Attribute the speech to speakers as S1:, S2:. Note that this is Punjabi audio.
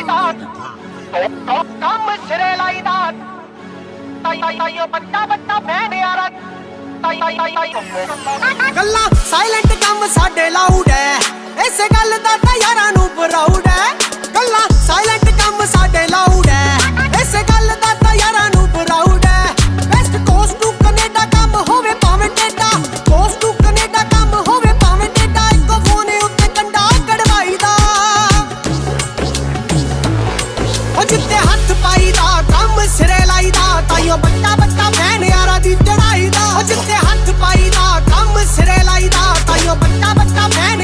S1: ਲਾਈਦਾ ਕੰਮ ਸਿਰੇ ਲਾਈਦਾ ਤਾਈਓ ਬੱਟਾ ਫੈਨ ਯਾਰਾ
S2: ਗੱਲਾਂ ਸਾਇਲੈਂਟ ਕੰਮ ਸਾਡੇ ਲਾਊਡ ਐ ਇਸੇ ਗੱਲ ਦਾ ਤਾਂ ਯਾਰਾਂ ਨੂੰ ਪ੍ਰਾਊਡ ਐ ਗੱਲਾਂ ਸਾਇਲੈਂਟ ਕੰਮ ਸਾਡੇ ਲਾਊਡ ਐ ਇਸੇ ਗੱਲ ਦਾ ਤਾਂ ਯਾਰਾਂ ਨੂੰ ਪ੍ਰਾਊਡ ਐ ਵੈਸਟ ਕੋਸਟ ਟੂ ਕੈਨੇਡਾ ਕੰਮ ਹੋਵੇ ਭਾਵੇਂ ਟੇਡਾ ਕੋਸਟ ਟੂ ਕੈਨੇਡਾ ਕੰਮ ਹੋਵੇ ਭਾਵੇਂ ਟੇਡਾ ਇੱਕੋ ਫੋਨ ਉੱਤੇ ਕੰਡਾ ਕਢਵਾਈਦਾ ਉਹ ਜਿੱਤੇ ਹੱਥ ਪਾਈਦਾ ਕੰਮ ਸਿਰੇ ਲਾਈਦਾ ਤਾਈਓ ਬੱਟਾ ਫੈਨ ਯਾਰਾਂ ਦੀ ਚੜਾਈਦਾ ਉਹ ਜਿੱਤੇ ਹੱਥ ਪਾਈਦਾ ਕੰਮ ਸਿਰੇ ਲਾਈਦਾ ਤਾਈਓ ਬੱਟਾ ਫੈਨ